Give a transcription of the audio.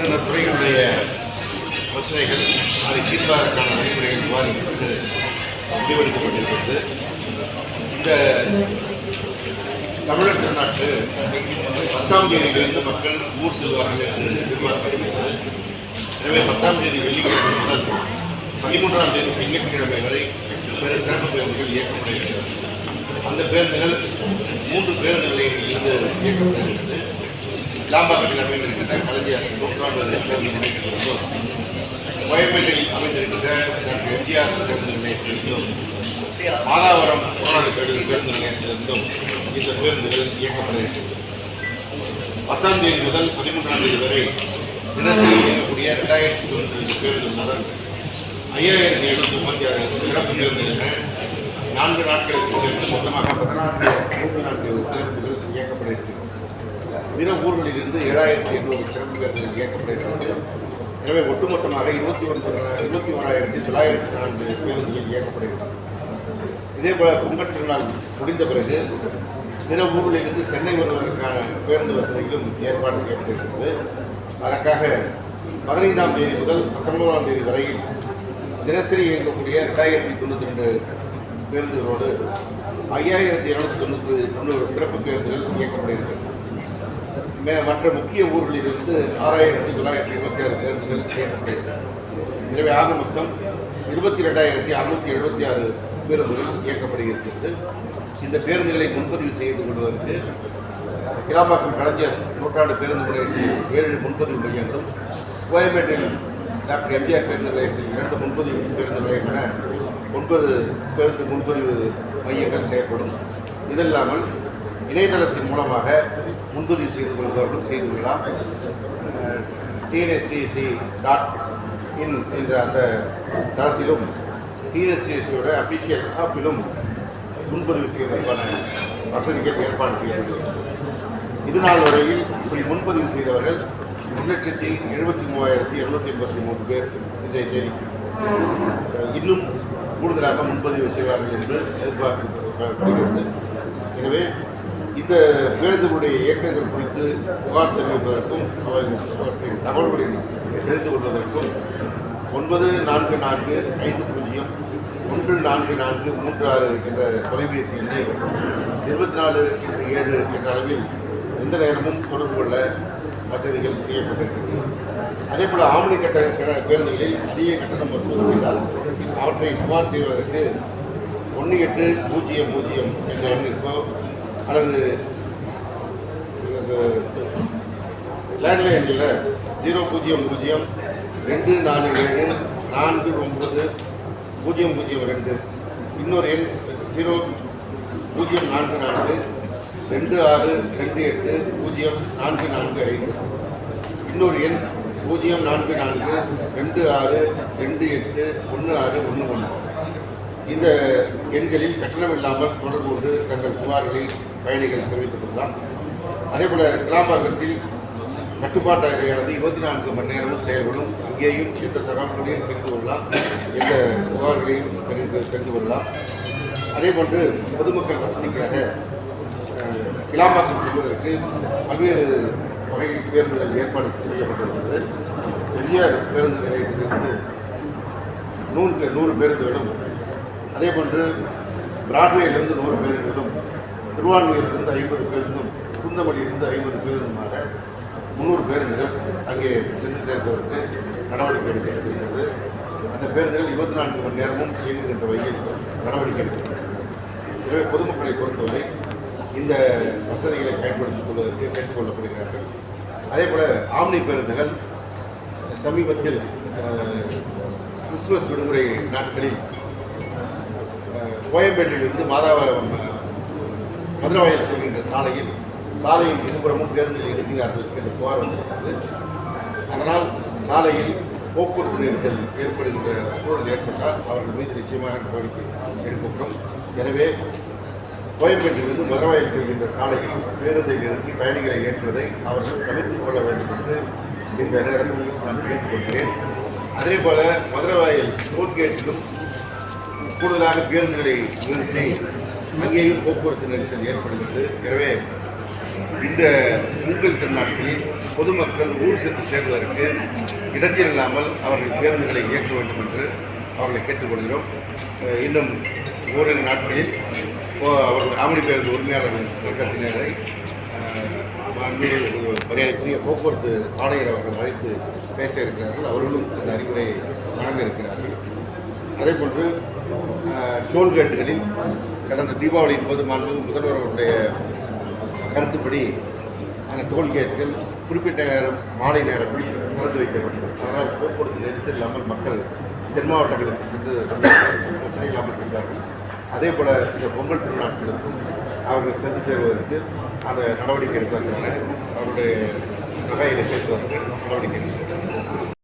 இந்தந்த துறைகளுடைய பிரச்சனைகள் அதை தீர்ப்பதற்கான வழிமுறைகள் விவாதிக்கப்பட்டு முடிவெடுக்கப்பட்டிருக்கிறது. இந்த தமிழர் திருநாட்டு 10ஆம் தேதியிலிருந்து மக்கள் ஊர் செல்வார்கள் என்று எதிர்பார்க்கப்படுகிறது. எனவே 10ஆம் தேதி வெள்ளிக்கிழமை முதல் 13ஆம் தேதி திங்கட்கிழமை வரை சிறப்பு பேருந்துகள் இயக்கப்பட இருக்கிறது. அந்த பேருந்துகள் 3 பேருந்து நிலையங்களிலிருந்து இயக்கப்பட இருக்கிறது. கிளாம்பாக்கத்தில் அமைந்திருக்கின்ற கலைஞர் நூற்றாண்டு பேருந்து நிலையத்திலிருந்தும், கோயம்பேட்டையில் அமைந்திருக்கின்ற டாக்டர் எம்ஜிஆர் பேருந்து நிலையத்திலிருந்தும், மாதாவரம் கோனாடு பேருந்து நிலையத்திலிருந்தும் இந்த பேருந்துகள் இயக்கப்பட இருக்கிறது. 10ஆம் தேதி முதல் 13ஆம் தேதி வரை தினசரி இயங்கக்கூடிய 2092 பேருந்துகளுடன் 5756 சிறப்பு பேருந்துகள் என 4 நாட்களுக்கு சேர்ந்து மொத்தமாக 14 பேருந்துகள் இயக்கப்பட இருக்கிறது. பிற ஊர்களிலிருந்து 7800 சிறப்பு பேருந்துகள் இயக்கப்பட இருக்கிறது. எனவே ஒட்டுமொத்தமாக 21,904 பேருந்துகள் இயக்கப்பட இருக்கிறது. இதேபோல பொங்கல் திருநாள் முடிந்த பிறகு பிற ஊர்களிலிருந்து சென்னை வருவதற்கான பேருந்து வசதிகளும் ஏற்பாடு செய்யப்பட்டிருக்கிறது. அதற்காக 15ஆம் தேதி முதல் 19ஆம் தேதி வரையில் தினசரி இயங்கக்கூடிய 2092 பேருந்துகளோடு 5290 சிறப்பு பேருந்துகள் இயக்கப்பட இருக்கிறது. மற்ற முக்கிய ஊர்களிலிருந்து 6926 பேருந்துகள் இயக்கப்படுகிறது. எனவே ஆக மொத்தம் 22,676 பேருந்துகள் இயக்கப்படுகிறது. இந்த பேருந்துகளை முன்பதிவு செய்து கொள்வதற்கு கிளாம்பாக்கம் கலைஞர் நூற்றாண்டு பேருந்து நிலையத்தில் 7 முன்பதிவு மையங்களும், கோயம்பேட்டில் டாக்டர் எம்ஜிஆர் பேருந்து நிலையத்தில் 2 முன்பதிவு பேருந்து நிலையம் என 9 பேருந்து முன்பதிவு மையங்கள் செயல்படும். இதில்லாமல் இணையதளத்தின் மூலமாக முன்பதிவு செய்து கொள்பவர்களும் செய்து கொள்ளலாம். TNSTC.in என்ற அந்த தளத்திலும் TNSTCயோட அஃபிஷியல் ஆப்பிலும் முன்பதிவு செய்வதற்கான வசதிகள் ஏற்பாடு செய்யப்படுகிறது. இதுநாள் வரையில் இப்படி முன்பதிவு செய்தவர்கள் 1,73,283 பேர் இன்றைய தேதி. இன்னும் கூடுதலாக முன்பதிவு செய்வார்கள் என்று எதிர்பார்க்கப்படுகிறது. எனவே இந்த பேருந்துகளுடைய இயக்கங்கள் குறித்து புகார் தெரிவிப்பதற்கும் அவற்றின் தகவல்களை தெரிந்து கொள்வதற்கும் 9450144436 என்ற தொலைபேசி எண்ணை 24/7 என்ற அளவில் எந்த நேரமும் தொடர்பு கொள்ள வசதிகள் செய்யப்பட்டிருக்கிறது. அதேபோல் ஆம்னி பேருந்துகளில் அதிக கட்டணம் வசூல் செய்தால் அவற்றை புகார் செய்வதற்கு 1800 என்ற எண்ணிற்கோ அல்லது லேண்ட்லைனில் 000-247-4902 இன்னொரு எண் 0044262804445 இன்னொரு எண் 04426281611. இந்த எண்களில் கட்டணம் இல்லாமல் தொடர்பு கொண்டு தங்கள் புகார்களை பயணிகள் தெரிவித்துக் கொள்ளலாம். அதேபோல கிளாம்பாக்கத்தில் கட்டுப்பாட்டு அறையானது 24 மணி நேரமும் செயல்படும். அங்கேயும் எந்த தகவல்களையும் தெரிந்து கொள்ளலாம், எந்த புகார்களையும் தெரிந்து கொள்ளலாம். அதேபோன்று பொதுமக்கள் வசதிக்காக கிளாம்பாக்கம் செல்வதற்கு பல்வேறு வகை பேருந்துகள் ஏற்பாடு செய்யப்பட்டிருக்கிறது. எம்ஜிஆர் பேருந்து நிலையத்திலிருந்து 100 பேருந்துகளும், அதேபோன்று பிராட்வேயிலிருந்து 100 பேருந்துகளும், திருவான்மையூரிலிருந்து 50 பேருந்தும், குந்தமல்லியிலிருந்து 50 பேருந்துமாக 300 பேருந்துகள் அங்கே சென்று சேர்ப்பதற்கு நடவடிக்கை எடுக்கப்பட்டிருக்கிறது. அந்த பேருந்துகள் 24 மணி நேரமும் இயங்குகின்ற வகையில் நடவடிக்கை எடுக்கப்பட்டது. எனவே பொதுமக்களை பொறுத்தவரை இந்த வசதிகளை பயன்படுத்திக் கொள்வதற்கு கேட்டுக்கொள்ளப்படுகிறார்கள். அதேபோல் ஆம்னி பேருந்துகள் சமீபத்தில் கிறிஸ்துமஸ் விடுமுறை நாட்களில் கோயம்பேட்டிலிருந்து மதுரவாயல் செல்கின்ற சாலையின் இருபுறமும் பேருந்துகள் இருக்கிறார்கள் என்று புகார் வந்திருக்கிறது. அதனால் சாலையில் போக்குவரத்து நெரிசல் ஏற்படுகின்ற சூழல் ஏற்பட்டால் அவர்கள் மீது நிச்சயமாக நடவடிக்கை எடுக்கப்படும். எனவே கோயம்பேட்டிலிருந்து மதுரவாயல் செல்கின்ற சாலையில் பேருந்தை நிறுத்தி பயணிகளை ஏற்றுவதை அவர்கள் தவிர்த்துக் கொள்ள வேண்டும் என்று இந்த நேரத்தில் நான் கேட்டுக்கொள்கிறேன். அதேபோல மதுரவாயல் டோல்கேட்டிலும் கூடுதலாக பேருந்துகளை நிறுத்தி அங்கேயும் போக்குவரத்து நெரிசல் ஏற்படுகிறது. எனவே இந்த பொங்கல் திருநாட்களில் பொதுமக்கள் ஊர் சென்று சேர்வதற்கு இடத்தில் இல்லாமல் அவர்கள் பேருந்துகளை இயக்க வேண்டும் என்று அவர்களை கேட்டுக்கொள்கிறோம். இன்னும் ஓரிரு நாட்களில் அவர்கள் ஆவணி பேருந்து உரிமையாளர்கள் சங்கத்தினரை மரியாதைக்குரிய போக்குவரத்து ஆணையர் அவர்கள் அழைத்து பேச இருக்கிறார்கள். அவர்களும் அந்த அறிவுரை வழங்க இருக்கிறார்கள். அதேபோன்று டோல்கேட்டுகளில் கடந்த தீபாவளியின் போது முதல்வர் அவருடைய கருத்துப்படி அந்த டோல்கேட்டுகள் குறிப்பிட்ட நேரம் மாலை நேரத்தில் திறந்து வைக்கப்பட்டது. அதனால் போக்குவரத்து நெரிசல் இல்லாமல் மக்கள் தென் மாவட்டங்களுக்கு சென்று பிரச்சனை இல்லாமல் சென்றார்கள். அதே போல் இந்த பொங்கல் திருநாட்களுக்கும் அவர்கள் சென்று சேருவதற்கு அந்த நடவடிக்கை எடுப்பார்கள். அவருடைய வகையில் பேசுவார்கள் நடவடிக்கை எடுப்பார்கள்.